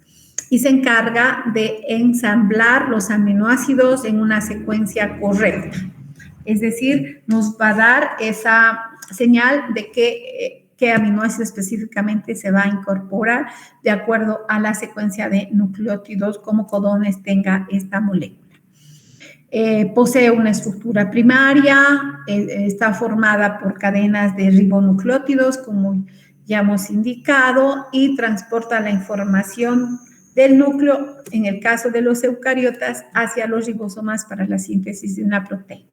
Y se encarga de ensamblar los aminoácidos en una secuencia correcta. Es decir, nos va a dar esa señal de qué aminoácido específicamente se va a incorporar de acuerdo a la secuencia de nucleótidos, como codones tenga esta molécula. Posee una estructura primaria, está formada por cadenas de ribonucleótidos, como ya hemos indicado, y transporta la información del núcleo, en el caso de los eucariotas, hacia los ribosomas para la síntesis de una proteína.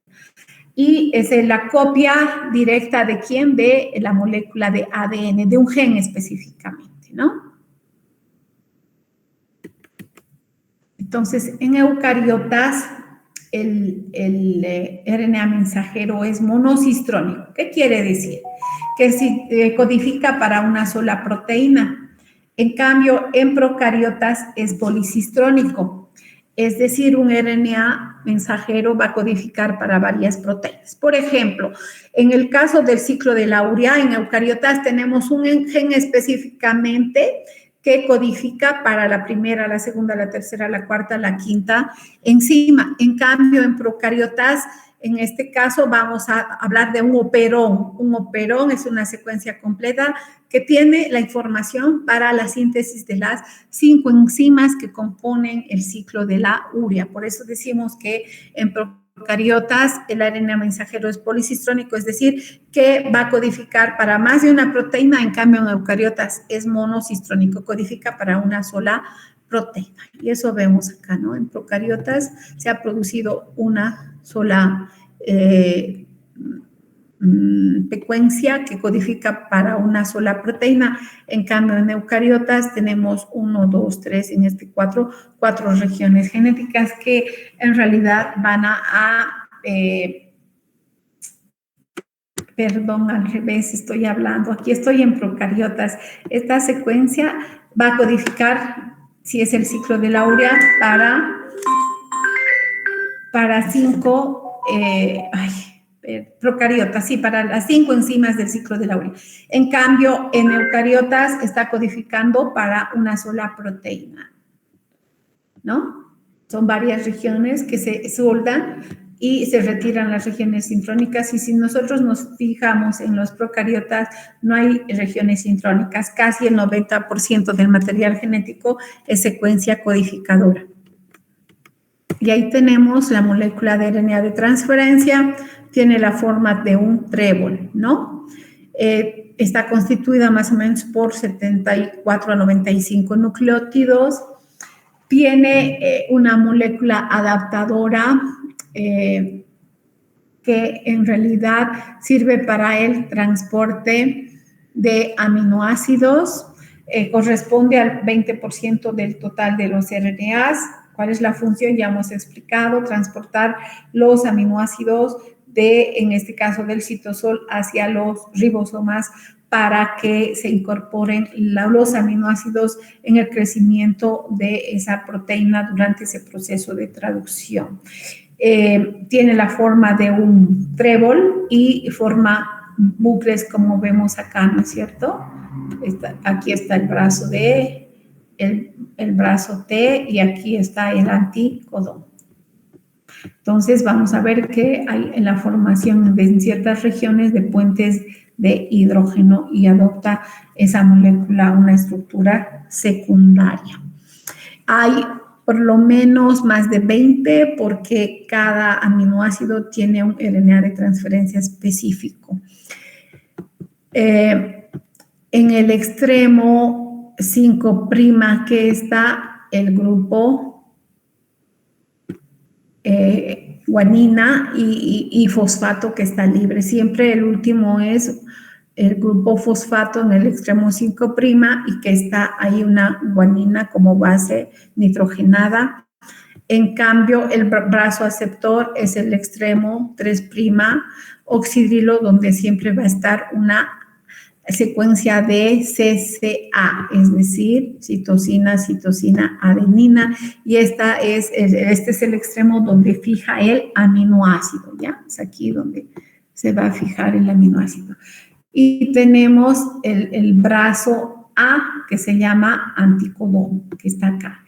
Y es la copia directa de quién, de la molécula de ADN, de un gen específicamente, ¿no? Entonces, en eucariotas, el RNA mensajero es monocistrónico. ¿Qué quiere decir? Que codifica para una sola proteína. En cambio, en procariotas es policistrónico. Es decir, un RNA mensajero va a codificar para varias proteínas. Por ejemplo, en el caso del ciclo de la urea, en eucariotas tenemos un gen específicamente que codifica para la primera, la segunda, la tercera, la cuarta, la quinta enzima. En cambio, en procariotas, en este caso vamos a hablar de un operón. Un operón es una secuencia completa que tiene la información para la síntesis de las 5 enzimas que componen el ciclo de la urea. Por eso decimos que en procariotas el RNA mensajero es policistrónico, es decir, que va a codificar para más de una proteína. En cambio, en eucariotas es monocistrónico, codifica para una sola proteína. Y eso vemos acá, ¿no? En procariotas se ha producido una sola secuencia que codifica para una sola proteína. En cambio, en eucariotas tenemos 1, 2, 3, en este 4 regiones genéticas que en realidad van perdón, al revés estoy hablando. Aquí estoy en procariotas. Esta secuencia va a codificar, si es el ciclo de la urea, para 5, procariotas, sí, para las 5 enzimas del ciclo de la urea. En cambio, en eucariotas está codificando para una sola proteína, ¿no? Son varias regiones que se soldan y se retiran las regiones sintrónicas, y si nosotros nos fijamos en los procariotas, no hay regiones sintrónicas. Casi el 90% del material genético es secuencia codificadora. Y ahí tenemos la molécula de RNA de transferencia, tiene la forma de un trébol, ¿no? Está constituida más o menos por 74 a 95 nucleótidos, tiene una molécula adaptadora que en realidad sirve para el transporte de aminoácidos, corresponde al 20% del total de los RNAs. ¿Cuál es la función? Ya hemos explicado, transportar los aminoácidos en este caso del citosol hacia los ribosomas para que se incorporen los aminoácidos en el crecimiento de esa proteína durante ese proceso de traducción. Tiene la forma de un trébol y forma bucles como vemos acá, ¿no es cierto? Aquí está el brazo D, el brazo T, y aquí está el anticodón. Entonces vamos a ver que hay en la formación en ciertas regiones de puentes de hidrógeno y adopta esa molécula una estructura secundaria. Hay por lo menos más de 20 ' cada aminoácido tiene un RNA de transferencia específico. En el extremo 5' que está el grupo guanina y fosfato que está libre. Siempre el último es el grupo fosfato en el extremo 5' y que está ahí una guanina como base nitrogenada. En cambio, el brazo aceptor es el extremo 3' oxidrilo, donde siempre va a estar una secuencia de CCA, es decir, citosina, adenina, y este es el extremo donde fija el aminoácido, ¿ya? Es aquí donde se va a fijar el aminoácido. Y tenemos el brazo A, que se llama anticodón, que está acá.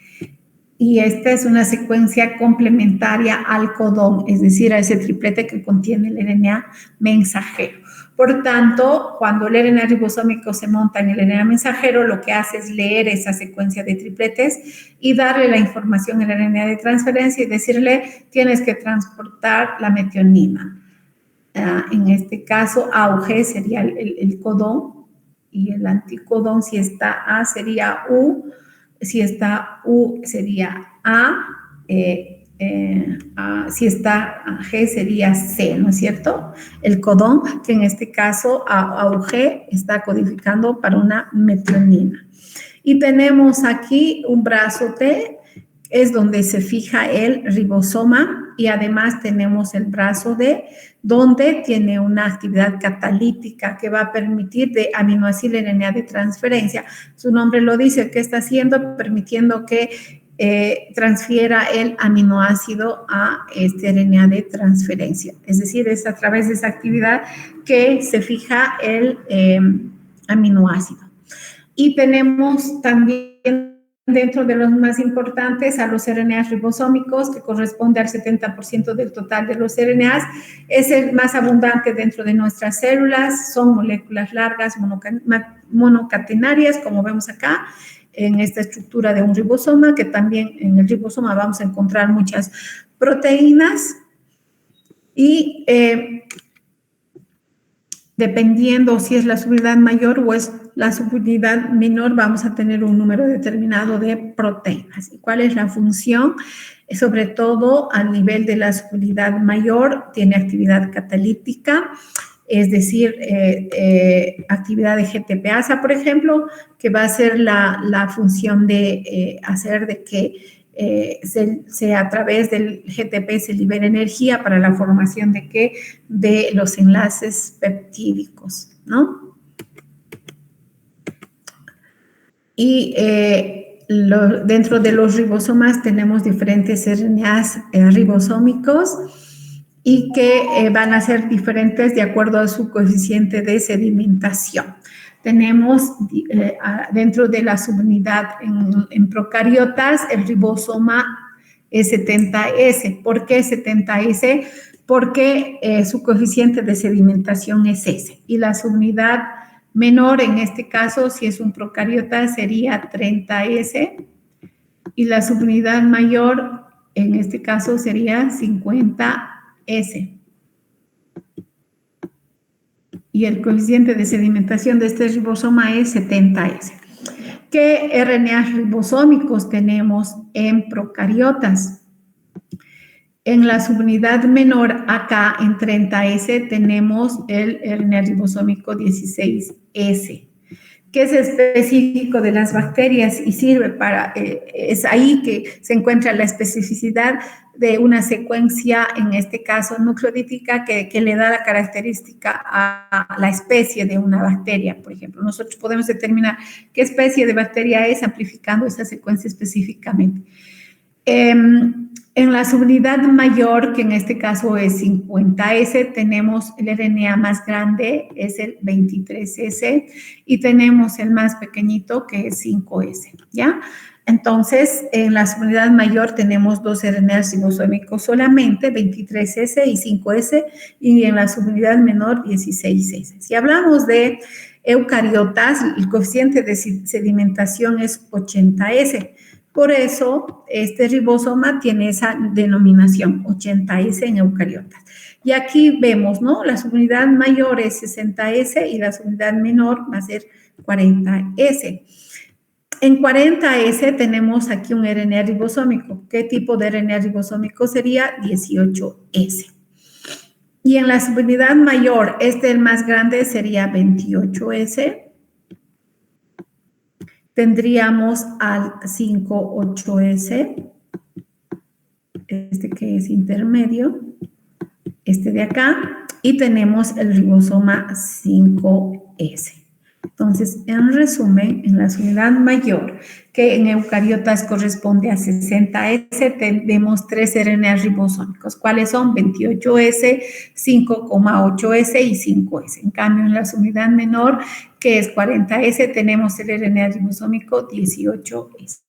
Y esta es una secuencia complementaria al codón, es decir, a ese triplete que contiene el RNA mensajero. Por tanto, cuando el RNA ribosómico se monta en el RNA mensajero, lo que hace es leer esa secuencia de tripletes y darle la información al RNA de transferencia y decirle, tienes que transportar la metionina. En este caso, A o G sería el codón y el anticodón, si está A sería U, si está U sería A, si está G sería C, ¿no es cierto? El codón, que en este caso A o G está codificando para una metionina. Y tenemos aquí un brazo T, es donde se fija el ribosoma, y además tenemos el brazo D, donde tiene una actividad catalítica que va a permitir de aminoacil-RNA de transferencia. Su nombre lo dice, ¿qué está haciendo? Permitiendo que transfiera el aminoácido a este RNA de transferencia. Es decir, es a través de esa actividad que se fija el aminoácido. Y tenemos también dentro de los más importantes a los RNAs ribosómicos, que corresponde al 70% del total de los RNAs. Es el más abundante dentro de nuestras células, son moléculas largas monocatenarias, como vemos acá, en esta estructura de un ribosoma, que también en el ribosoma vamos a encontrar muchas proteínas y dependiendo si es la subunidad mayor o es la subunidad menor, vamos a tener un número determinado de proteínas. ¿Y cuál es la función? Sobre todo a nivel de la subunidad mayor, tiene actividad catalítica, es decir, actividad de GTPasa, por ejemplo, que va a ser la función de hacer de que a través del GTP se libera energía para la formación de ¿qué? De los enlaces peptídicos, ¿no? Y dentro de los ribosomas tenemos diferentes RNAs ribosómicos y que van a ser diferentes de acuerdo a su coeficiente de sedimentación. Tenemos dentro de la subunidad en procariotas el ribosoma E70S. ¿Por qué 70S? Porque su coeficiente de sedimentación es S. Y la subunidad menor, en este caso, si es un procariota, sería 30S. Y la subunidad mayor, en este caso, sería 50S. Y el coeficiente de sedimentación de este ribosoma es 70S. ¿Qué RNAs ribosómicos tenemos en procariotas? En la subunidad menor, acá en 30S, tenemos el RNA ribosómico 16S, que es específico de las bacterias y sirve para, es ahí que se encuentra la especificidad de una secuencia, en este caso nucleotídica, que le da la característica a la especie de una bacteria, por ejemplo. Nosotros podemos determinar qué especie de bacteria es amplificando esa secuencia específicamente. En la subunidad mayor, que en este caso es 50S, tenemos el RNA más grande, es el 23S, y tenemos el más pequeñito, que es 5S, ¿ya? Entonces, en la subunidad mayor tenemos dos RNAs ribosómicos solamente, 23S y 5S, y en la subunidad menor, 16S. Si hablamos de eucariotas, el coeficiente de sedimentación es 80S. Por eso, este ribosoma tiene esa denominación, 80S en eucariotas. Y aquí vemos, ¿no? La subunidad mayor es 60S y la subunidad menor va a ser 40S. En 40S tenemos aquí un RNA ribosómico. ¿Qué tipo de RNA ribosómico sería? 18S. Y en la subunidad mayor, el más grande sería 28S. Tendríamos al 5,8S, que es intermedio, de acá, y tenemos el ribosoma 5S. Entonces, en resumen, en la subunidad mayor, que en eucariotas corresponde a 60S, tenemos 3 RNAs ribosómicos. ¿Cuáles son? 28S, 5,8S y 5S. En cambio, en la subunidad menor, que es 40S, tenemos el RNA ribosómico 18S.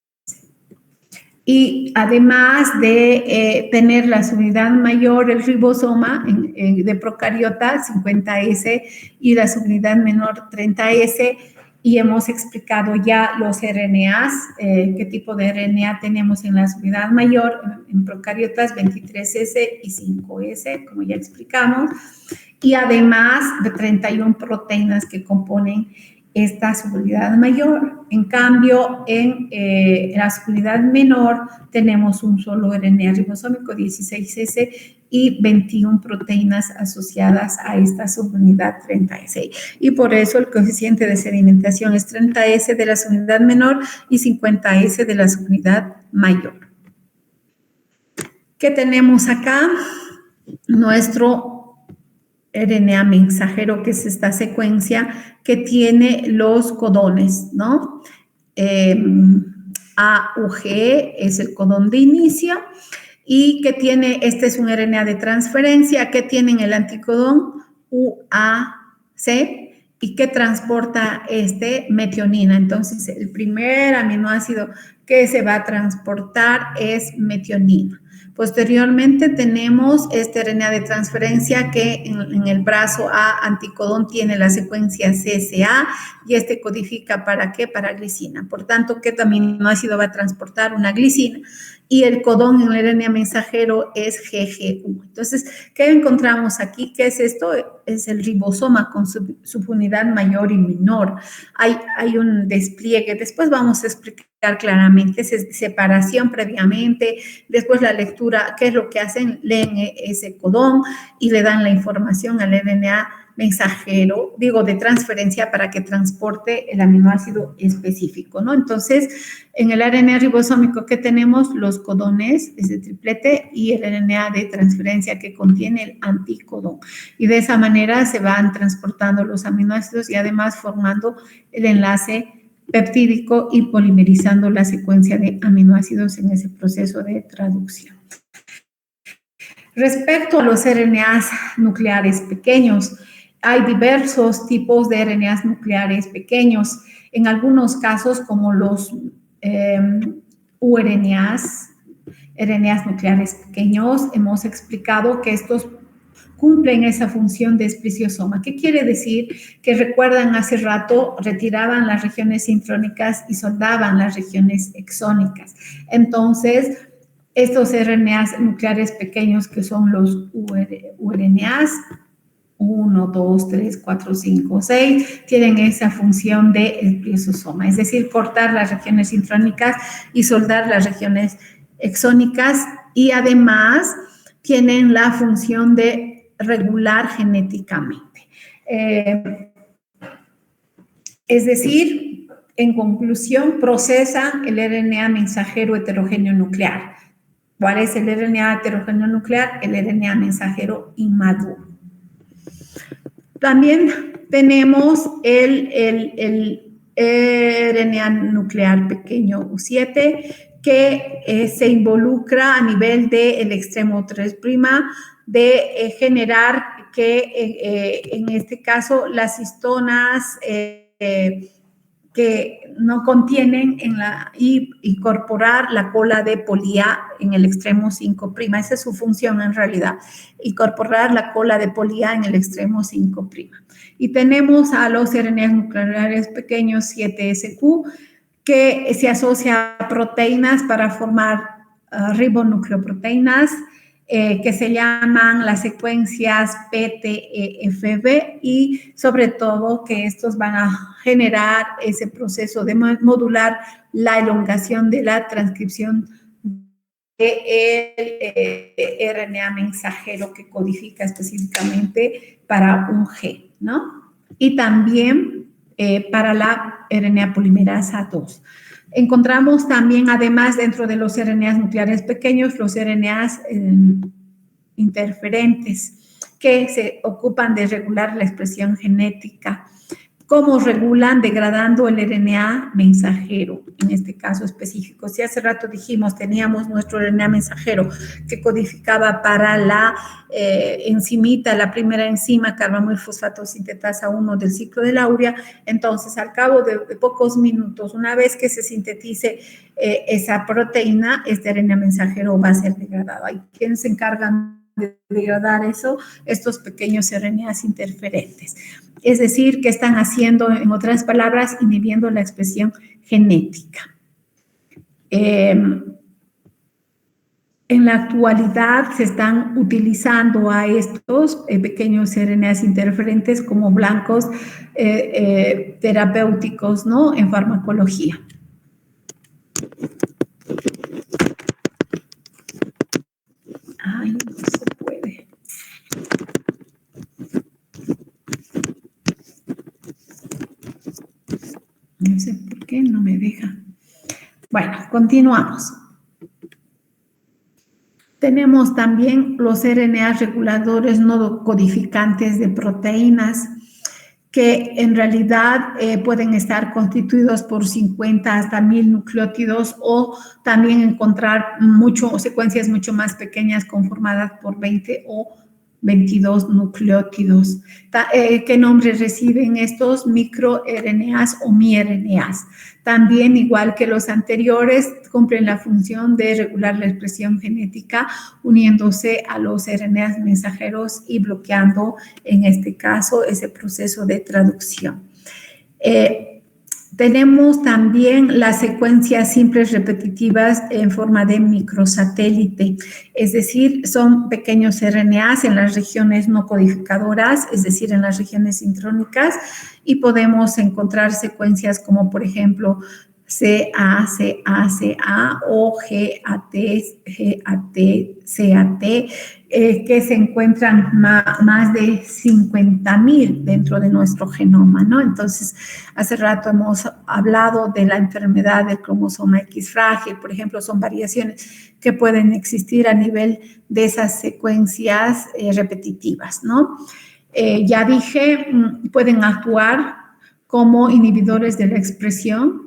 Y además de tener la subunidad mayor, el ribosoma de procariota 50S y la subunidad menor 30S, y hemos explicado ya los RNAs, qué tipo de RNA tenemos en la subunidad mayor, en procariotas 23S y 5S, como ya explicamos, y además de 31 proteínas que componen esta subunidad mayor. En cambio, en la subunidad menor tenemos un solo RNA ribosómico, 16S, y 21 proteínas asociadas a esta subunidad 30S. Y por eso el coeficiente de sedimentación es 30S de la subunidad menor y 50S de la subunidad mayor. ¿Qué tenemos acá? Nuestro RNA mensajero, que es esta secuencia que tiene los codones, ¿no? AUG es el codón de inicio y que tiene, este es un RNA de transferencia que tiene el anticodón UAC y que transporta metionina. Entonces, el primer aminoácido que se va a transportar es metionina. Posteriormente tenemos este RNA de transferencia que en el brazo A anticodón tiene la secuencia CCA y este codifica ¿para qué? Para glicina. Por tanto, ¿qué aminoácido va a transportar? Una glicina. Y el codón en el RNA mensajero es GGU. Entonces, ¿qué encontramos aquí? ¿Qué es esto? Es el ribosoma con subunidad mayor y menor. Hay un despliegue. Después vamos a explicar claramente separación previamente, después la lectura, ¿qué es lo que hacen? Leen ese codón y le dan la información al RNA mensajero, digo, de transferencia para que transporte el aminoácido específico, ¿no? Entonces, en el RNA ribosómico que tenemos los codones, ese triplete, y el RNA de transferencia que contiene el anticodón. Y de esa manera se van transportando los aminoácidos y además formando el enlace peptídico y polimerizando la secuencia de aminoácidos en ese proceso de traducción. Respecto a los RNAs nucleares pequeños, hay diversos tipos de RNAs nucleares pequeños. En algunos casos, como los uRNAs, RNAs nucleares pequeños, hemos explicado que estos cumplen esa función de espliciosoma. ¿Qué quiere decir? Que recuerdan hace rato, retiraban las regiones intrónicas y soldaban las regiones exónicas. Entonces, estos RNAs nucleares pequeños que son los uRNAs, 1, 2, 3, 4, 5, 6, tienen esa función de espliciosoma, es decir, cortar las regiones intrónicas y soldar las regiones exónicas, y además tienen la función de regular genéticamente. Es decir, en conclusión, procesa el RNA mensajero heterogéneo nuclear. ¿Cuál es el RNA heterogéneo nuclear? El RNA mensajero inmaduro. También tenemos el RNA nuclear pequeño U7 que se involucra a nivel del extremo 3' de generar que en este caso las histonas que no contienen y incorporar la cola de polía en el extremo 5'. Esa es su función en realidad, incorporar la cola de polía en el extremo 5'. Y tenemos a los RNAs nucleares pequeños 7SQ que se asocia a proteínas para formar ribonucleoproteínas que se llaman las secuencias PTEFB, y sobre todo que estos van a generar ese proceso de modular la elongación de la transcripción del RNA mensajero que codifica específicamente para un G, ¿no? Y también para la RNA polimerasa 2. Encontramos también, además, dentro de los RNAs nucleares pequeños, los RNAs interferentes que se ocupan de regular la expresión genética ¿Cómo regulan? Degradando el RNA mensajero, en este caso específico. Si hace rato dijimos, teníamos nuestro RNA mensajero que codificaba para la enzimita, la primera enzima, carbamilfosfato sintetasa 1 del ciclo de la urea, entonces al cabo de pocos minutos, una vez que se sintetice esa proteína, este RNA mensajero va a ser degradado. ¿Hay quienes se encargan de degradar eso? Estos pequeños RNAs interferentes. Es decir, que están haciendo, en otras palabras, inhibiendo la expresión genética. En la actualidad se están utilizando a estos pequeños RNAs interferentes como blancos terapéuticos, ¿no?, en farmacología. Ay, no se puede. No sé por qué no me deja. Bueno, continuamos. Tenemos también los RNAs reguladores no codificantes de proteínas que en realidad pueden estar constituidos por 50 hasta 1000 nucleótidos o también encontrar secuencias mucho más pequeñas conformadas por 20 o 22 nucleótidos. ¿Qué nombre reciben estos? MicroRNAs o miRNAs. También, igual que los anteriores, cumplen la función de regular la expresión genética uniéndose a los RNAs mensajeros y bloqueando, en este caso, ese proceso de traducción. Tenemos también las secuencias simples repetitivas en forma de microsatélite, es decir, son pequeños RNAs en las regiones no codificadoras, es decir, en las regiones intrónicas, y podemos encontrar secuencias como, por ejemplo, CA, CA, CA o GAT, GAT, CAT, que se encuentran más de 50.000 dentro de nuestro genoma, ¿no? Entonces, hace rato hemos hablado de la enfermedad del cromosoma X frágil, por ejemplo, son variaciones que pueden existir a nivel de esas secuencias repetitivas, ¿no? Ya dije, pueden actuar como inhibidores de la expresión,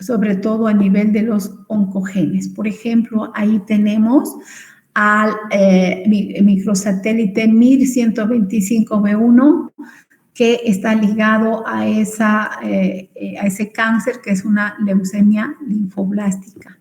sobre todo a nivel de los oncogenes. Por ejemplo, ahí tenemos al microsatélite MIR125B1, que está ligado a ese cáncer, que es una leucemia linfoblástica.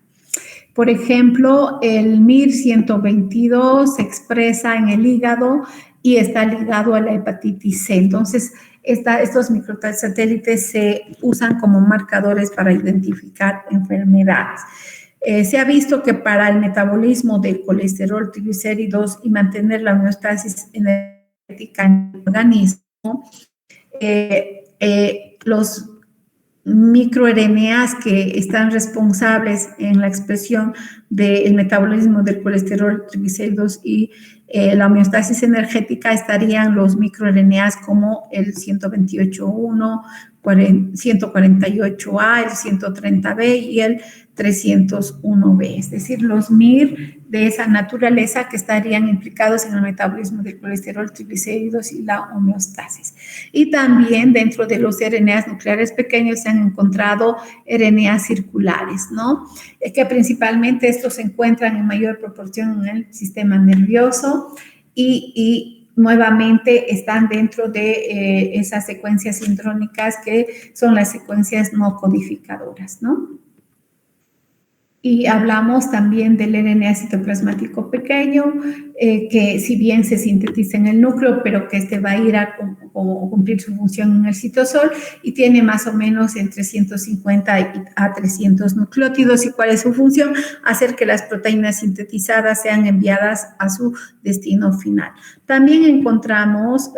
Por ejemplo, el MIR122 se expresa en el hígado y está ligado a la hepatitis C. Entonces, estos microsatélites se usan como marcadores para identificar enfermedades. Se ha visto que para el metabolismo del colesterol, triglicéridos y mantener la homeostasis energética en el organismo, los microRNAs que están responsables en la expresión del metabolismo del colesterol, triglicéridos y la homeostasis energética estarían los microRNAs como el 128.1, 148A, el 130B y el 301B, es decir, los MIR de esa naturaleza que estarían implicados en el metabolismo del colesterol, triglicéridos y la homeostasis. Y también dentro de los RNAs nucleares pequeños se han encontrado RNAs circulares, ¿no? Que principalmente estos se encuentran en mayor proporción en el sistema nervioso y nuevamente están dentro de esas secuencias sintrónicas que son las secuencias no codificadoras, ¿no? Y hablamos también del RNA citoplasmático pequeño, que si bien se sintetiza en el núcleo, pero que este va a ir a cumplir su función en el citosol y tiene más o menos entre 150 a 300 nucleótidos. ¿Y cuál es su función? Hacer que las proteínas sintetizadas sean enviadas a su destino final. También encontramos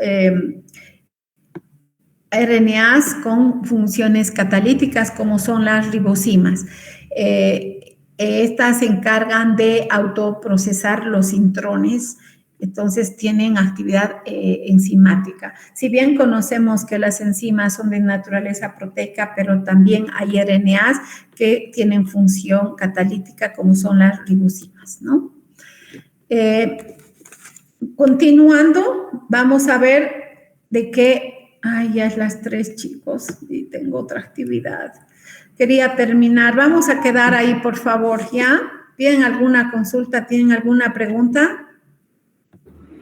RNAs con funciones catalíticas, como son las ribosimas. Estas se encargan de autoprocesar los intrones, entonces tienen actividad enzimática. Si bien conocemos que las enzimas son de naturaleza proteica, pero también hay RNAs que tienen función catalítica, como son las ribosimas, ¿no? Continuando, vamos a ver de qué Ay, ya es las 3, chicos, y tengo otra actividad. Quería terminar. Vamos a quedar ahí, por favor, ¿ya? ¿Tienen alguna consulta? ¿Tienen alguna pregunta?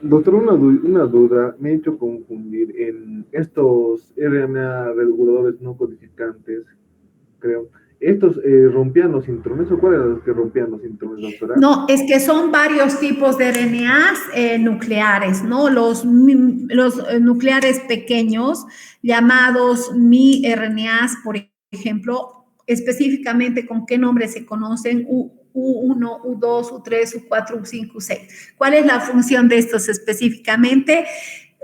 Doctor, una duda, me he hecho confundir en estos RNA reguladores no codificantes, creo. ¿Estos rompían los intrones o cuáles eran los que rompían los intrones, doctora? No, es que son varios tipos de RNAs nucleares, ¿no? Los nucleares pequeños, llamados miRNAs, por ejemplo, específicamente con qué nombre se conocen, U1, U2, U3, U4, U5, U6. ¿Cuál es la función de estos específicamente?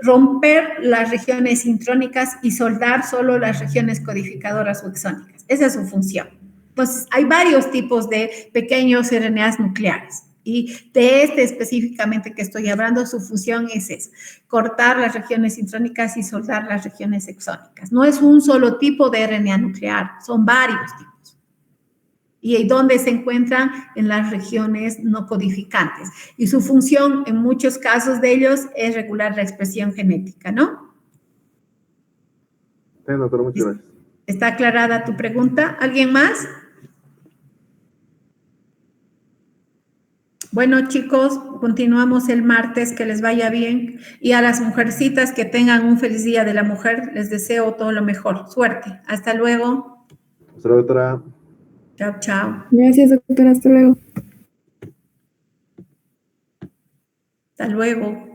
Romper las regiones intrónicas y soldar solo las regiones codificadoras o exónicas. Esa es su función. Entonces, hay varios tipos de pequeños RNAs nucleares. Y de este específicamente que estoy hablando, su función es esa, cortar las regiones intrónicas y soldar las regiones exónicas. No es un solo tipo de RNA nuclear, son varios tipos. Y donde se encuentran en las regiones no codificantes. Y su función, en muchos casos de ellos, es regular la expresión genética, ¿no? Sí, doctora, muchas gracias. ¿Está aclarada tu pregunta? ¿Alguien más? Bueno, chicos, continuamos el martes, que les vaya bien. Y a las mujercitas que tengan un feliz Día de la Mujer, les deseo todo lo mejor. Suerte. Hasta luego. Hasta luego, doctora. Chao, chao. Gracias, doctora. Hasta luego. Hasta luego.